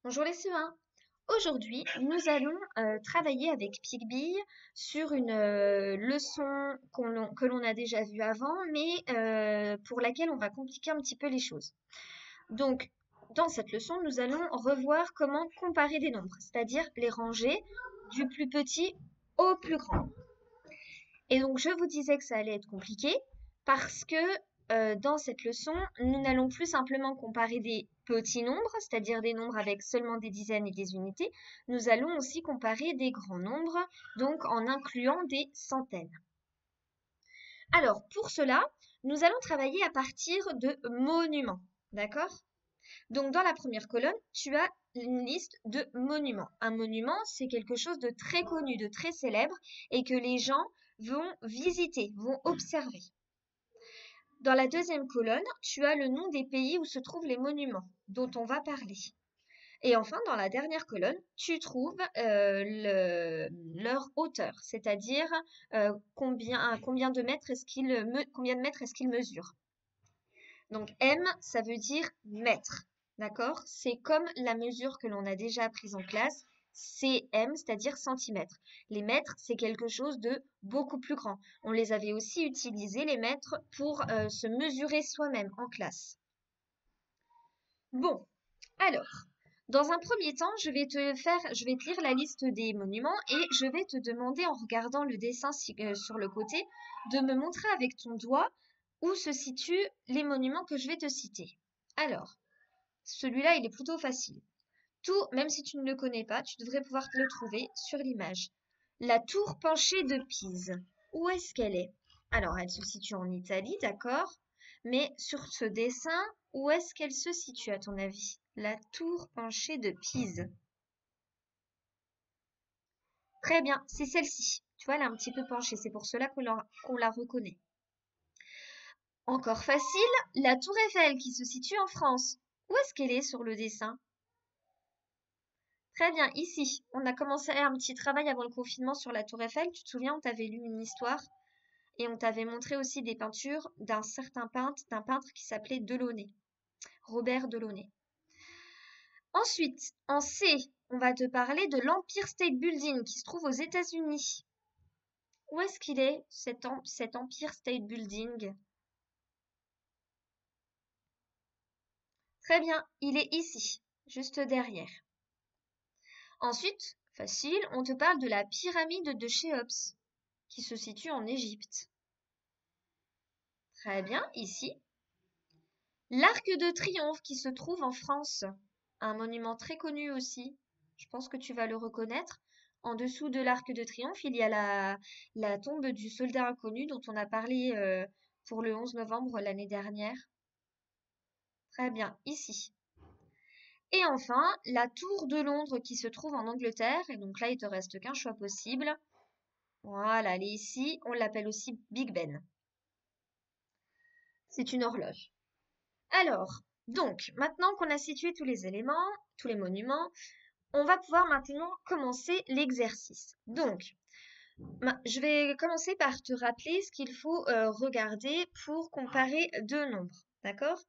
Bonjour les CE1. Aujourd'hui, nous allons travailler avec Pigby sur une leçon que l'on a déjà vue avant, mais pour laquelle on va compliquer un petit peu les choses. Donc, dans cette leçon, nous allons revoir comment comparer des nombres, c'est-à-dire les ranger du plus petit au plus grand. Et donc, je vous disais que ça allait être compliqué parce que dans cette leçon, nous n'allons plus simplement comparer des petits nombres, c'est-à-dire des nombres avec seulement des dizaines et des unités. Nous allons aussi comparer des grands nombres, donc en incluant des centaines. Alors, pour cela, nous allons travailler à partir de monuments, d'accord? Donc, dans la première colonne, tu as une liste de monuments. Un monument, c'est quelque chose de très connu, de très célèbre, et que les gens vont visiter, vont observer. Dans la deuxième colonne, tu as le nom des pays où se trouvent les monuments dont on va parler. Et enfin, dans la dernière colonne, tu trouves leur hauteur, c'est-à-dire combien de mètres est-ce qu'ils mesurent. Donc M, ça veut dire mètre, d'accord? C'est comme la mesure que l'on a déjà apprise en classe, cm, c'est-à-dire centimètres. Les mètres, c'est quelque chose de beaucoup plus grand. On les avait aussi utilisés, les mètres, pour se mesurer soi-même en classe. Bon, alors, dans un premier temps, je vais te lire la liste des monuments et je vais te demander, en regardant le dessin sur le côté, de me montrer avec ton doigt où se situent les monuments que je vais te citer. Alors, celui-là, il est plutôt facile. Tout, même si tu ne le connais pas, tu devrais pouvoir le trouver sur l'image. La tour penchée de Pise. Où est-ce qu'elle est? Alors, elle se situe en Italie, d'accord? Mais sur ce dessin, où est-ce qu'elle se situe à ton avis? La tour penchée de Pise. Très bien, c'est celle-ci. Tu vois, elle est un petit peu penchée, c'est pour cela qu'on la reconnaît. Encore facile, la tour Eiffel qui se situe en France. Où est-ce qu'elle est sur le dessin? Très bien, ici. On a commencé un petit travail avant le confinement sur la tour Eiffel. Tu te souviens, on t'avait lu une histoire et on t'avait montré aussi des peintures d'un peintre qui s'appelait Delaunay, Robert Delaunay. Ensuite, en C, on va te parler de l'Empire State Building qui se trouve aux États-Unis. Où est-ce qu'il est, cet Empire State Building? Très bien, il est ici, juste derrière. Ensuite, facile, on te parle de la pyramide de Chéops, qui se situe en Égypte. Très bien, ici. L'Arc de Triomphe qui se trouve en France, un monument très connu aussi. Je pense que tu vas le reconnaître. En dessous de l'Arc de Triomphe, il y a la tombe du soldat inconnu dont on a parlé pour le 11 novembre l'année dernière. Très bien, ici. Et enfin, la tour de Londres qui se trouve en Angleterre. Et donc là, il te reste qu'un choix possible. Voilà, elle est ici. On l'appelle aussi Big Ben. C'est une horloge. Alors, donc, maintenant qu'on a situé tous les éléments, tous les monuments, on va pouvoir maintenant commencer l'exercice. Donc, je vais commencer par te rappeler ce qu'il faut regarder pour comparer deux nombres. D'accord?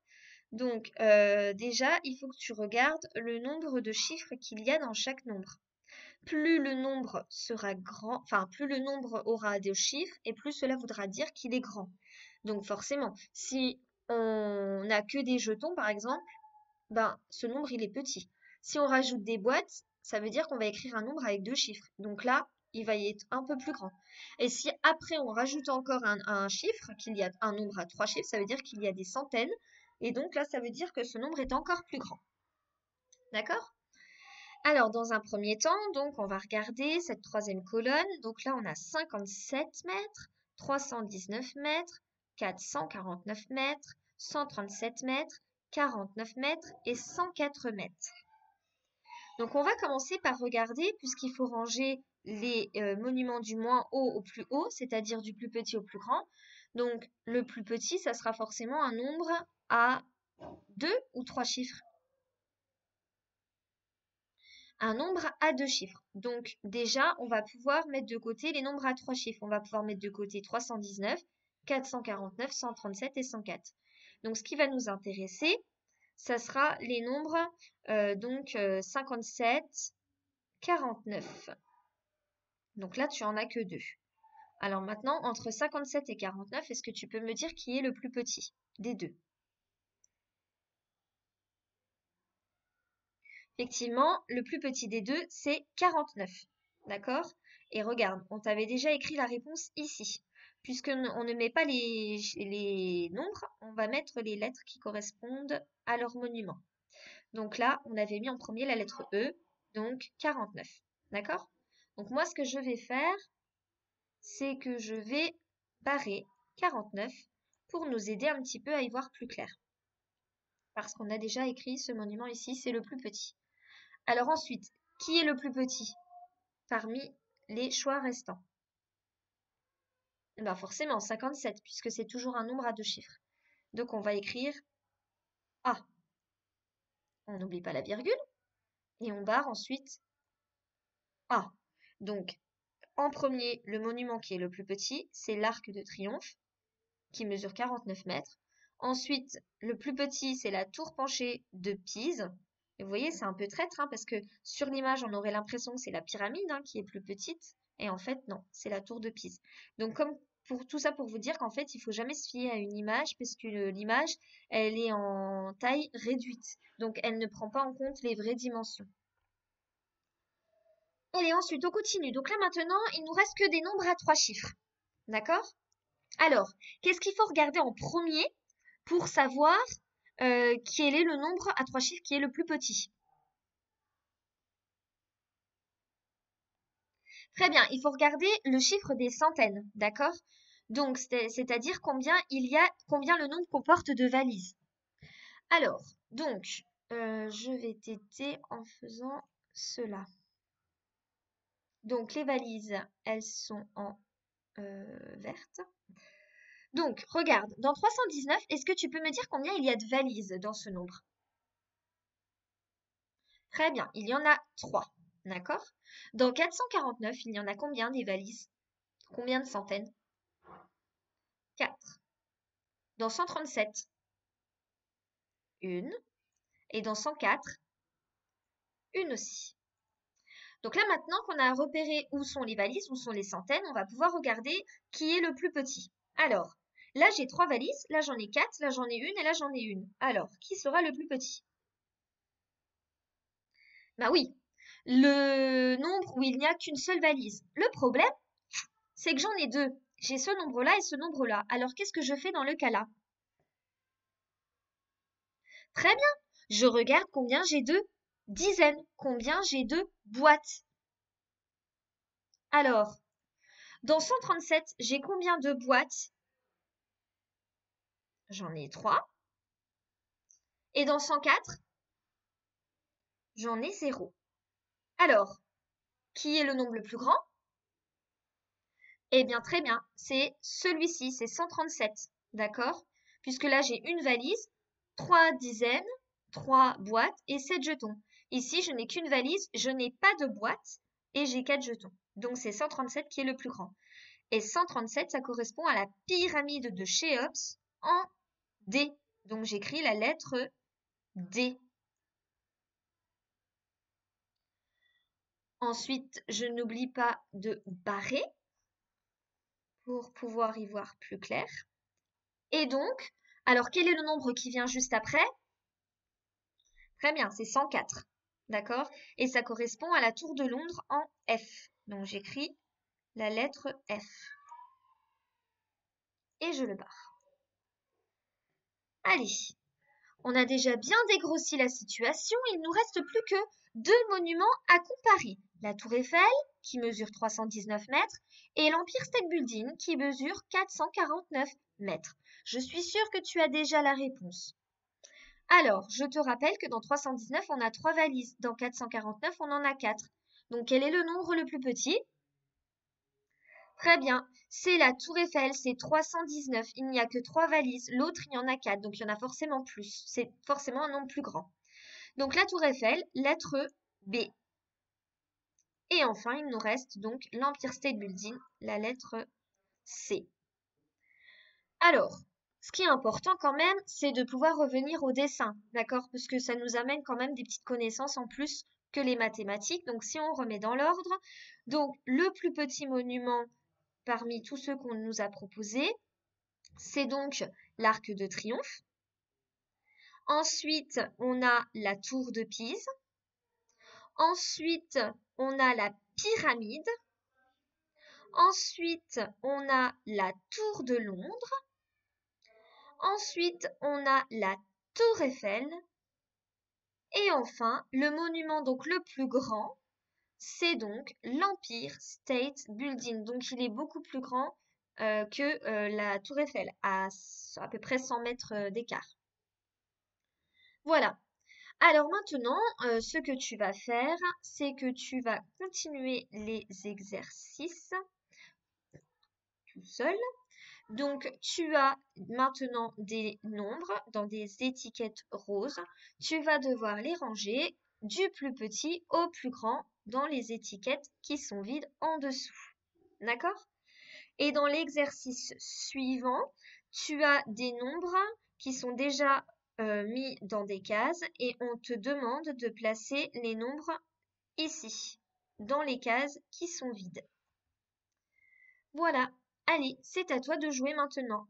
Donc, déjà, il faut que tu regardes le nombre de chiffres qu'il y a dans chaque nombre. Plus le nombre sera grand, enfin, plus le nombre aura de chiffres et plus cela voudra dire qu'il est grand. Donc, forcément, si on n'a que des jetons, par exemple, ben, ce nombre, il est petit. Si on rajoute des boîtes, ça veut dire qu'on va écrire un nombre avec deux chiffres. Donc là, il va y être un peu plus grand. Et si après on rajoute encore un chiffre, qu'il y a un nombre à trois chiffres, ça veut dire qu'il y a des centaines. Et donc là, ça veut dire que ce nombre est encore plus grand. D'accord? Alors, dans un premier temps, donc, on va regarder cette troisième colonne. Donc là, on a 57 mètres, 319 mètres, 449 mètres, 137 mètres, 49 mètres et 104 mètres. Donc, on va commencer par regarder, puisqu'il faut ranger les monuments du moins haut au plus haut, c'est-à-dire du plus petit au plus grand. Donc, le plus petit, ça sera forcément un nombre à 2 ou 3 chiffres. Un nombre à deux chiffres. Donc déjà, on va pouvoir mettre de côté les nombres à trois chiffres. On va pouvoir mettre de côté 319, 449, 137 et 104. Donc ce qui va nous intéresser, ça sera les nombres donc 57, 49. Donc là, tu en as que 2. Alors maintenant, entre 57 et 49, est-ce que tu peux me dire qui est le plus petit des deux? Effectivement, le plus petit des deux, c'est 49. D'accord? Et regarde, on t'avait déjà écrit la réponse ici. Puisque on ne met pas les nombres, on va mettre les lettres qui correspondent à leur monument. Donc là, on avait mis en premier la lettre E, donc 49. D'accord? Donc moi, ce que je vais faire, c'est que je vais barrer 49 pour nous aider un petit peu à y voir plus clair. Parce qu'on a déjà écrit ce monument ici, c'est le plus petit. Alors ensuite, qui est le plus petit parmi les choix restants? Eh ben forcément 57, puisque c'est toujours un nombre à 2 chiffres. Donc on va écrire A. On n'oublie pas la virgule. Et on barre ensuite A. Donc en premier, le monument qui est le plus petit, c'est l'Arc de Triomphe, qui mesure 49 mètres. Ensuite, le plus petit, c'est la tour penchée de Pise. Et vous voyez, c'est un peu traître, hein, parce que sur l'image, on aurait l'impression que c'est la pyramide qui est plus petite. Et en fait, non, c'est la tour de Pise. Donc, comme pour tout ça, pour vous dire qu'en fait, il faut jamais se fier à une image, parce que l'image, elle est en taille réduite. Donc, elle ne prend pas en compte les vraies dimensions. Allez, ensuite, on continue. Donc là, maintenant, il nous reste que des nombres à 3 chiffres. D'accord? Alors, qu'est-ce qu'il faut regarder en premier pour savoir quel est le nombre à 3 chiffres qui est le plus petit? Très bien, il faut regarder le chiffre des centaines, d'accord? Donc, c'est-à-dire combien le nombre comporte de valises. Alors, donc, je vais t'aider en faisant cela. Donc, les valises, elles sont en verte. Donc, regarde, dans 319, est-ce que tu peux me dire combien il y a de valises dans ce nombre? Très bien, il y en a 3, d'accord? Dans 449, il y en a combien des valises? Combien de centaines? 4. Dans 137, une. Et dans 104, une aussi. Donc là, maintenant qu'on a repéré où sont les valises, où sont les centaines, on va pouvoir regarder qui est le plus petit. Alors, là, j'ai 3 valises, là, j'en ai 4, là, j'en ai une et là, j'en ai une. Alors, qui sera le plus petit? Bah oui, le nombre où il n'y a qu'une seule valise. Le problème, c'est que j'en ai 2. J'ai ce nombre-là et ce nombre-là. Alors, qu'est-ce que je fais dans le cas-là? Très bien. Je regarde combien j'ai de dizaines, combien j'ai de boîtes. Alors, dans 137, j'ai combien de boîtes? J'en ai 3. Et dans 104, j'en ai 0. Alors, qui est le nombre le plus grand? Eh bien, très bien, c'est celui-ci, c'est 137. D'accord? Puisque là, j'ai une valise, 3 dizaines, 3 boîtes et 7 jetons. Ici, je n'ai qu'une valise, je n'ai pas de boîte et j'ai 4 jetons. Donc, c'est 137 qui est le plus grand. Et 137, ça correspond à la pyramide de Chéops en D. Donc, j'écris la lettre D. Ensuite, je n'oublie pas de barrer pour pouvoir y voir plus clair. Et donc, alors quel est le nombre qui vient juste après? Très bien, c'est 104. D'accord? Et ça correspond à la tour de Londres en F. Donc j'écris la lettre F. Et je le barre. Allez, on a déjà bien dégrossi la situation, il ne nous reste plus que 2 monuments à comparer. La tour Eiffel, qui mesure 319 mètres, et l'Empire State Building, qui mesure 449 mètres. Je suis sûre que tu as déjà la réponse. Alors, je te rappelle que dans 319, on a 3 valises. Dans 449, on en a 4. Donc, quel est le nombre le plus petit? Très bien, c'est la tour Eiffel, c'est 319. Il n'y a que 3 valises. L'autre, il y en a 4, donc il y en a forcément plus. C'est forcément un nombre plus grand. Donc, la tour Eiffel, lettre B. Et enfin, il nous reste donc l'Empire State Building, la lettre C. Alors, Ce qui est important quand même, c'est de pouvoir revenir au dessin, d'accord? Parce que ça nous amène quand même des petites connaissances en plus que les mathématiques. Donc si on remet dans l'ordre, donc le plus petit monument parmi tous ceux qu'on nous a proposés, c'est donc l'Arc de Triomphe. Ensuite, on a la Tour de Pise. Ensuite, on a la pyramide. Ensuite, on a la Tour de Londres. Ensuite, on a la Tour Eiffel. Et enfin, le monument donc le plus grand, c'est donc l'Empire State Building. Donc il est beaucoup plus grand que la Tour Eiffel, à peu près 100 mètres d'écart. Voilà. Alors maintenant, ce que tu vas faire, c'est que tu vas continuer les exercices tout seul. Donc, tu as maintenant des nombres dans des étiquettes roses. Tu vas devoir les ranger du plus petit au plus grand dans les étiquettes qui sont vides en dessous. D'accord? Et dans l'exercice suivant, tu as des nombres qui sont déjà mis dans des cases et on te demande de placer les nombres ici, dans les cases qui sont vides. Voilà. Allez, c'est à toi de jouer maintenant.